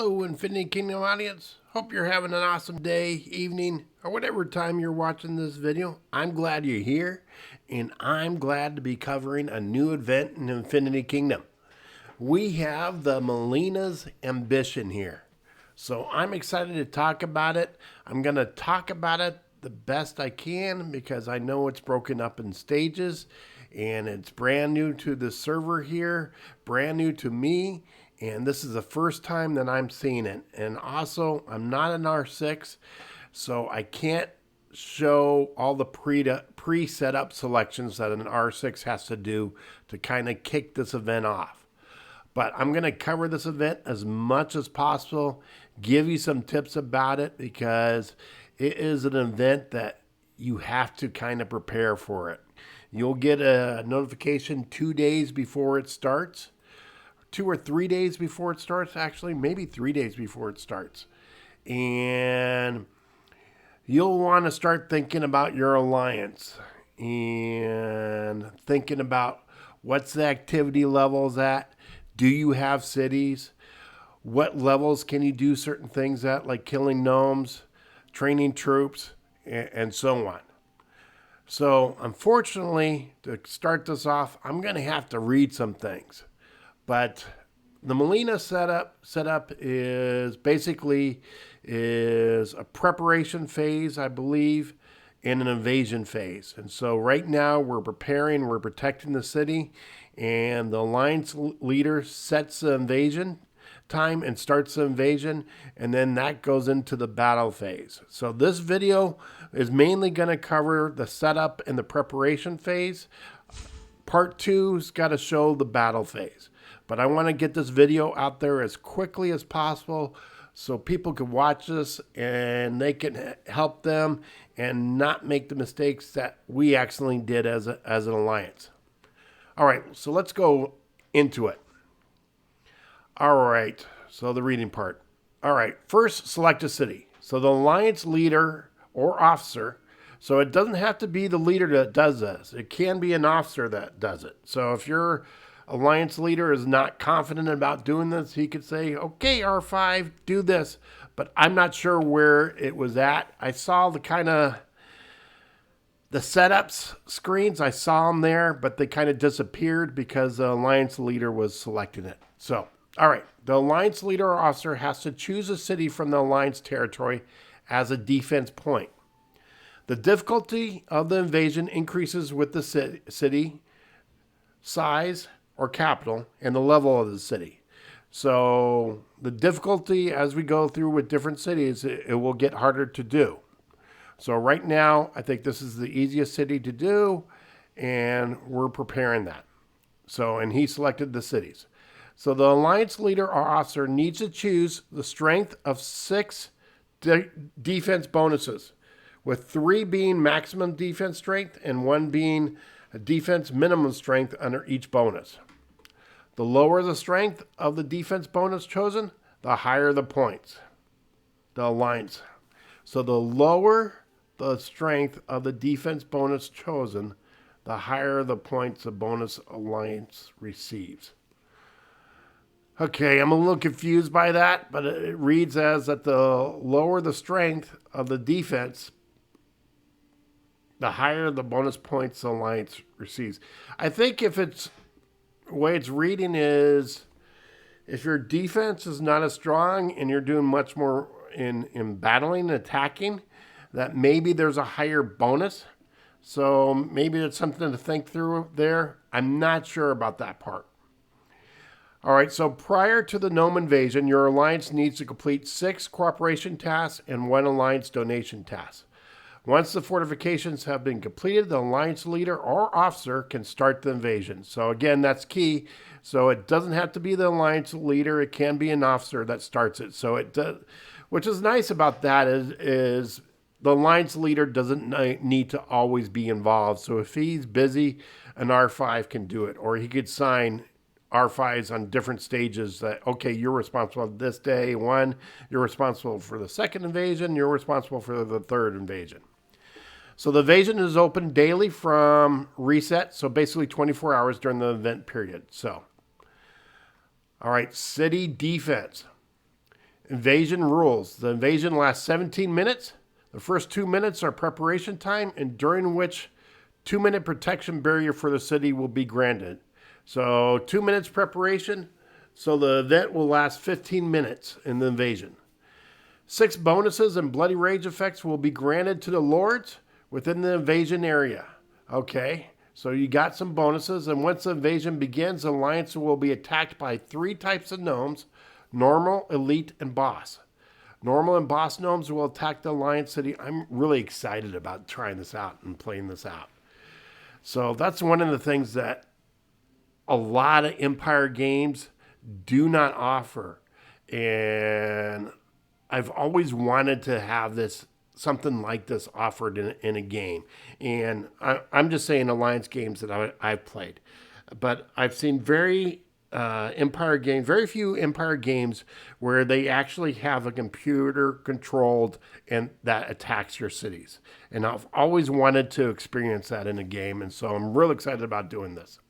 Hello, Infinity Kingdom audience. Hope you're having an awesome day, evening, or whatever time you're watching this video. I'm glad you're here, and I'm glad to be covering a new event in Infinity Kingdom. We have the Malena's Ambition here. So I'm excited to talk about it. I'm going to talk about it the best I can because I know it's broken up in stages and it's brand new to the server here, brand new to me, and this is the first time that I'm seeing it. And also, I'm not an R6, so I can't show all the pre-set up selections that an R6 has to do to kind of kick this event off. But I'm going to cover this event as much as possible, give you some tips about it because it is an event that you have to kind of prepare for it. You'll get a notification 2 days before it starts, 2 or 3 days before it starts, actually, maybe 3 days before it starts. And you'll want to start thinking about your alliance and thinking about what's the activity levels at. Do you have cities? What levels can you do certain things at, like killing gnomes, training troops, and so on. So, unfortunately, to start this off, I'm going to have to read some things. But the Malena setup is basically is a preparation phase, I believe, and an invasion phase. And so right now we're preparing, we're protecting the city, and the alliance leader sets the invasion time and starts the invasion, and then that goes into the battle phase. So this video is mainly going to cover the setup and the preparation phase. Part 2's got to show the battle phase. But I want to get this video out there as quickly as possible so people can watch this and they can help them and not make the mistakes that we accidentally did as an alliance. All right, so let's go into it. All right, so the reading part. All right, first select a city. So the alliance leader or officer, so it doesn't have to be the leader that does this. It can be an officer that does it. So if your alliance leader is not confident about doing this, he could say, okay, R5, do this. But I'm not sure where it was at. I saw the setups screens. I saw them there, but they kind of disappeared because the alliance leader was selecting it. So, all right, the alliance leader or officer has to choose a city from the alliance territory as a defense point. The difficulty of the invasion increases with the city size or capital and the level of the city. So the difficulty as we go through with different cities, it will get harder to do. So right now, I think this is the easiest city to do, and we're preparing that. So, and he selected the cities. So the alliance leader or officer needs to choose the strength of 6 defense bonuses, with 3 being maximum defense strength and 1 being a defense minimum strength under each bonus. The lower the strength of the defense bonus chosen, the higher the points. The alliance. So the lower the strength of the defense bonus chosen, the higher the points the bonus alliance receives. Okay, I'm a little confused by that, but it reads as that the lower the strength of the defense, the higher the bonus points the alliance receives. I think if it's the way it's reading is if your defense is not as strong and you're doing much more in battling and attacking, that maybe there's a higher bonus. So maybe it's something to think through there. I'm not sure about that part. All right, so prior to the gnome invasion, your alliance needs to complete 6 cooperation tasks and 1 alliance donation task. Once the fortifications have been completed, the alliance leader or officer can start the invasion. So again, that's key. So it doesn't have to be the alliance leader. It can be an officer that starts it. So it does, which is nice about that is the alliance leader doesn't need to always be involved. So if he's busy, an R5 can do it, or he could sign R5s on different stages that, okay, you're responsible for this day 1, you're responsible for the second invasion, you're responsible for the third invasion. So the invasion is open daily from reset, so basically 24 hours during the event period. So, all right, city defense. Invasion rules. The invasion lasts 17 minutes. The first 2 minutes are preparation time, and during which 2-minute protection barrier for the city will be granted. So 2 minutes preparation. So the event will last 15 minutes in the invasion. 6 bonuses and bloody rage effects will be granted to the lords within the invasion area. Okay, so you got some bonuses, and once the invasion begins, the alliance will be attacked by 3 types of gnomes: normal, elite, and boss. Normal and boss gnomes will attack the alliance city. I'm really excited about trying this out and playing this out. So that's one of the things that a lot of Empire games do not offer. And I've always wanted to have this, something like this offered in a game. And I'm just saying Alliance games that I've played. But I've seen very few Empire games where they actually have a computer controlled and that attacks your cities. And I've always wanted to experience that in a game. And so I'm real excited about doing this.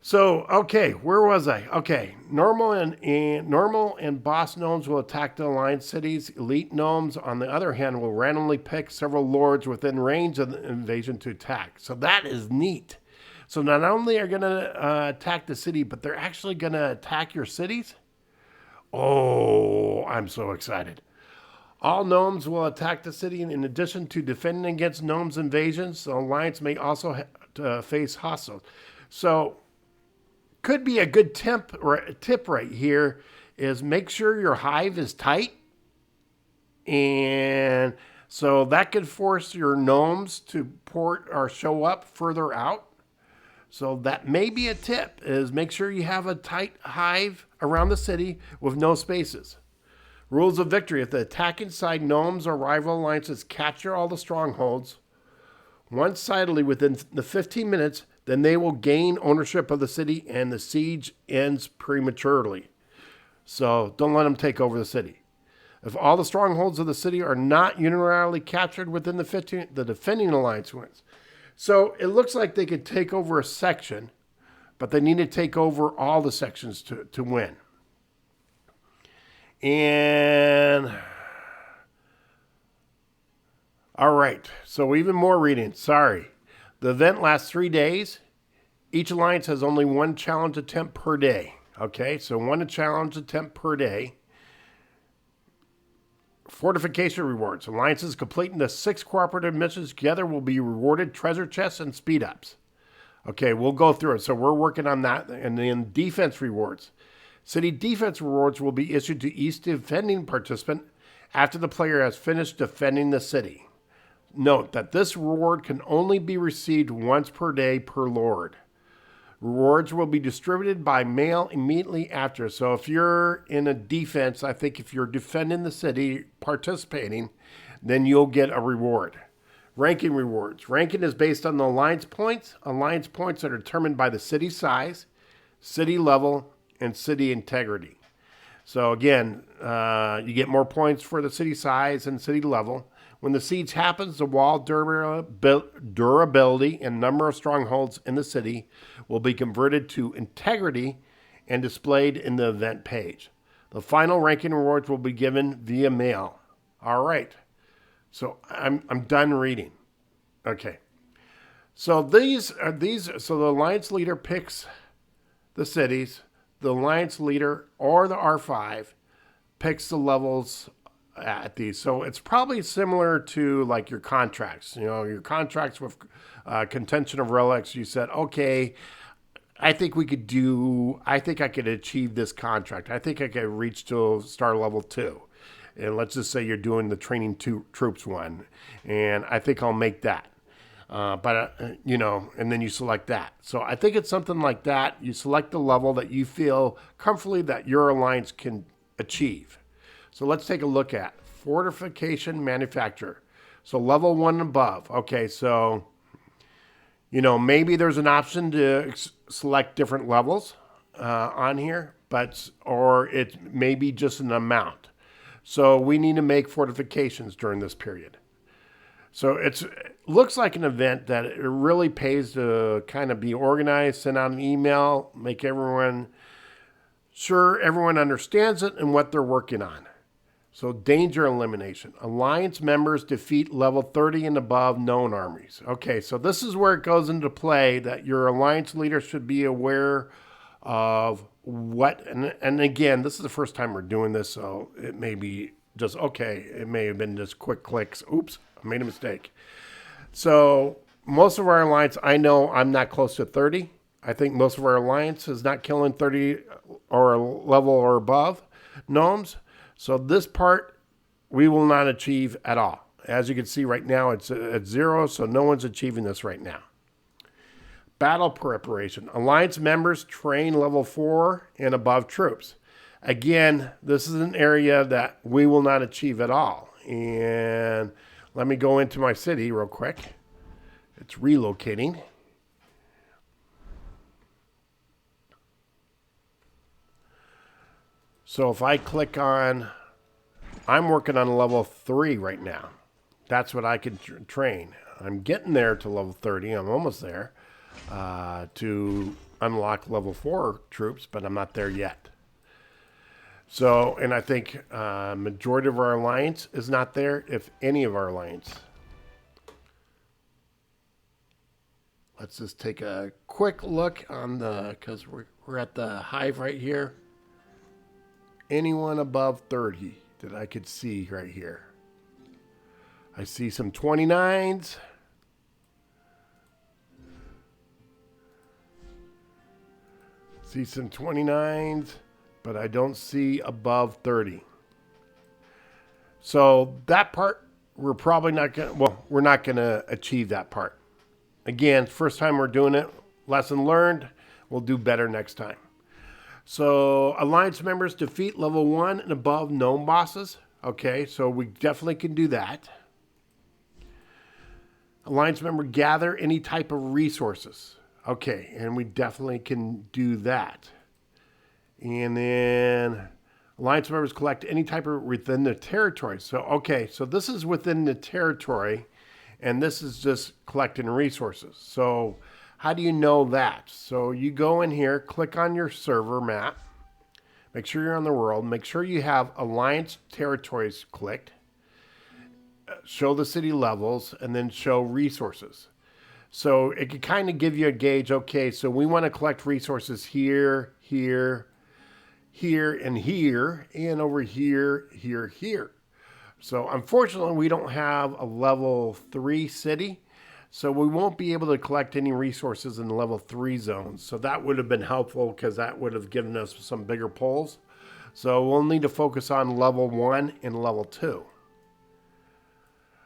So, okay, where was I? Okay, normal and boss gnomes will attack the alliance cities. Elite gnomes, on the other hand, will randomly pick several lords within range of the invasion to attack. So that is neat. So not only are going to attack the city, but they're actually going to attack your cities? Oh, I'm so excited. All gnomes will attack the city. In addition to defending against gnomes' invasions, the alliance may also face hostiles. So could be a good tip right here is make sure your hive is tight. And so that could force your gnomes to port or show up further out. So that may be a tip, is make sure you have a tight hive around the city with no spaces. Rules of victory. If the attacking side gnomes or rival alliances capture all the strongholds one-sidedly within the 15 minutes, then they will gain ownership of the city and the siege ends prematurely. So don't let them take over the city. If all the strongholds of the city are not unilaterally captured within the 15, the defending alliance wins. So it looks like they could take over a section, but they need to take over all the sections to win. And all right, so even more reading. Sorry. The event lasts 3 days. Each alliance has only one challenge attempt per day. Okay, so one challenge attempt per day. Fortification rewards. Alliances completing the 6 cooperative missions together will be rewarded treasure chests and speed ups. Okay, we'll go through it. So we're working on that. And then defense rewards. City defense rewards will be issued to each defending participant after the player has finished defending the city. Note that this reward can only be received once per day per lord. Rewards will be distributed by mail immediately after. So if you're in a defense, I think if you're defending the city, participating, then you'll get a reward. Ranking rewards. Ranking is based on the alliance points. Alliance points are determined by the city size, city level, and city integrity. So again, you get more points for the city size and city level. When the siege happens, the wall durability and number of strongholds in the city will be converted to integrity and displayed in the event page. The final ranking rewards will be given via mail. All right. So I'm done reading. Okay. So so the alliance leader picks the cities. The alliance leader or the R5 picks the levels at these. So it's probably similar to like your contracts. You know, your contracts with contention of relics. You said, okay, I think I could achieve this contract. I think I could reach to star level 2. And let's just say you're doing the training troops one. And I think I'll make that. And then you select that. So I think it's something like that. You select the level that you feel comfortably that your alliance can achieve. So let's take a look at fortification manufacturer. So level 1 and above. Okay, so, maybe there's an option to select different levels on here, or it may be just an amount. So we need to make fortifications during this period. So it looks like an event that it really pays to kind of be organized, send out an email, make everyone sure everyone understands it and what they're working on. So danger elimination. Alliance members defeat level 30 and above known armies. Okay, so this is where it goes into play that your alliance leader should be aware of what, and again, this is the first time we're doing this, so it may be just, okay, it may have been just quick clicks. Oops, I made a mistake. So most of our alliance, I know I'm not close to 30. I think most of our alliance is not killing 30 or a level or above gnomes. So this part we will not achieve at all. As you can see right now, it's at 0, so no one's achieving this right now. Battle preparation. Alliance members train level 4 and above troops. Again, this is an area that we will not achieve at all. And let me go into my city real quick. It's relocating. So if I click on, I'm working on level 3 right now. That's what I could train. I'm getting there to level 30. I'm almost there to unlock level 4 troops, but I'm not there yet. So, and I think majority of our alliance is not there, if any of our alliance. Let's just take a quick look on the, because we're at the hive right here. Anyone above 30 that I could see right here. I see some 29s. See some 29s, but I don't see above 30. So that part, we're probably not going to, well, we're not going to achieve that part. Again, first time we're doing it, lesson learned, we'll do better next time. So alliance members defeat level 1 and above gnome bosses. Okay, so we definitely can do that. Alliance member gather any type of resources. Okay, and we definitely can do that. And then alliance members collect any type of within the territory. So, okay, so this is within the territory, and this is just collecting resources. So how do you know that? So you go in here, click on your server map, make sure you're on the world, make sure you have alliance territories clicked, show the city levels, and then show resources. So it can kind of give you a gauge, okay, so we want to collect resources here, here, here, and here, and over here, here, here. So unfortunately, we don't have a level 3 city, so we won't be able to collect any resources in the level 3 zones. So that would have been helpful because that would have given us some bigger pulls. So we'll need to focus on level 1 and level 2.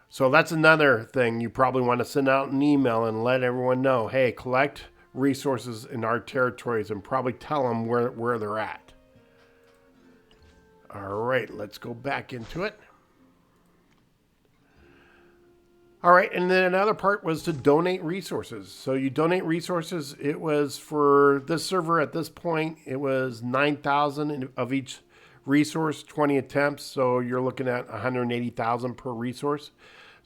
So that's another thing. You probably want to send out an email and let everyone know, hey, collect resources in our territories, and probably tell them where they're at. All right, let's go back into it. All right, and then another part was to donate resources. So you donate resources. It was for this server at this point, it was 9,000 of each resource, 20 attempts. So you're looking at 180,000 per resource.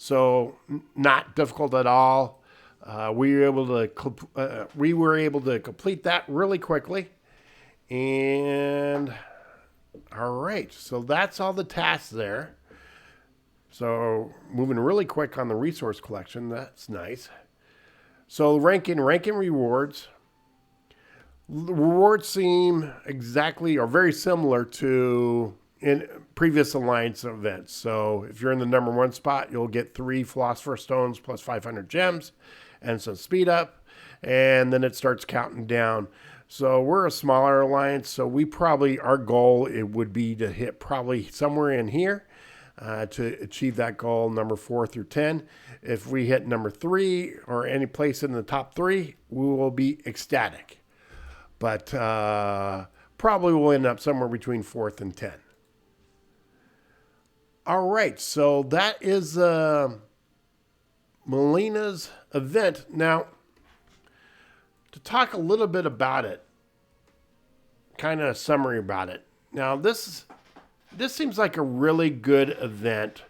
So not difficult at all. We were able to complete that really quickly. And all right, so that's all the tasks there. So moving really quick on the resource collection, that's nice. So ranking rewards. Rewards seem exactly or very similar to in previous alliance events. So if you're in the number 1 spot, you'll get 3 philosopher's stones plus 500 gems and some speed up, and then it starts counting down. So we're a smaller alliance, so we probably, our goal, it would be to hit probably somewhere in here. To achieve that goal, number 4 through 10. If we hit number 3 or any place in the top 3, we will be ecstatic. But probably we'll end up somewhere between 4th and 10. All right, so that is Malena's event. Now, to talk a little bit about it, kind of a summary about it. Now, this seems like a really good event,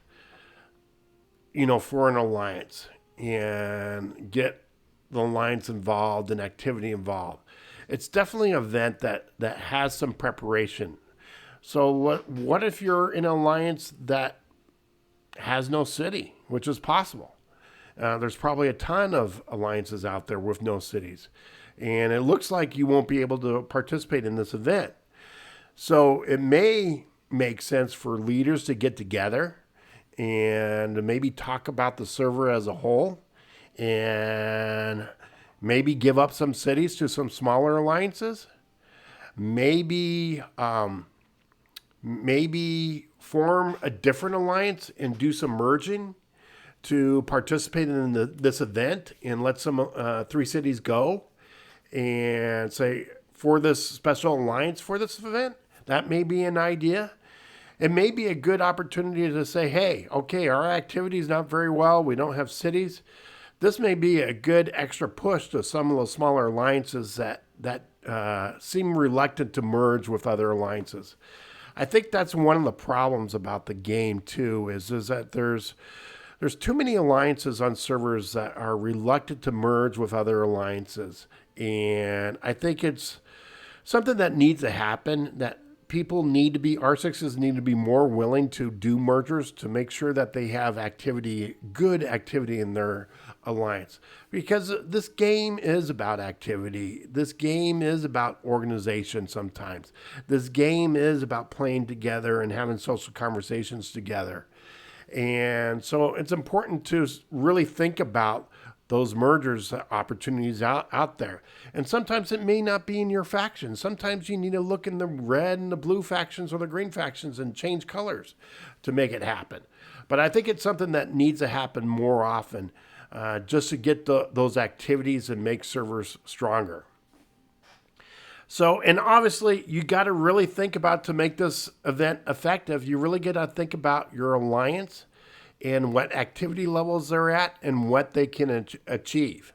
for an alliance and get the alliance involved and activity involved. It's definitely an event that has some preparation. So what if you're in an alliance that has no city, which is possible? There's probably a ton of alliances out there with no cities. And it looks like you won't be able to participate in this event. So it may make sense for leaders to get together and maybe talk about the server as a whole and maybe give up some cities to some smaller alliances. Maybe maybe form a different alliance and do some merging to participate in this event and let some 3 cities go and say for this special alliance for this event. That may be an idea. It may be a good opportunity to say, hey, okay, our activity is not very well. We don't have cities. This may be a good extra push to some of those smaller alliances that seem reluctant to merge with other alliances. I think that's one of the problems about the game too, is that there's too many alliances on servers that are reluctant to merge with other alliances. And I think it's something that needs to happen, that people need to be, R6s need to be more willing to do mergers to make sure that they have activity, good activity in their alliance. Because this game is about activity. This game is about organization sometimes. This game is about playing together and having social conversations together. And so it's important to really think about those mergers opportunities out there. And sometimes it may not be in your faction. Sometimes you need to look in the red and the blue factions or the green factions and change colors to make it happen. But I think it's something that needs to happen more often just to get those activities and make servers stronger. So, and obviously you got to really think about, to make this event effective, you really got to think about your alliance and what activity levels they're at and what they can achieve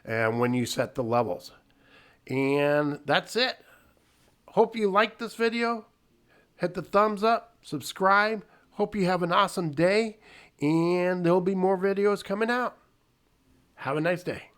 and when you set the levels. And that's it. Hope you liked this video. Hit the thumbs up, subscribe. Hope you have an awesome day, and there'll be more videos coming out. Have a nice day.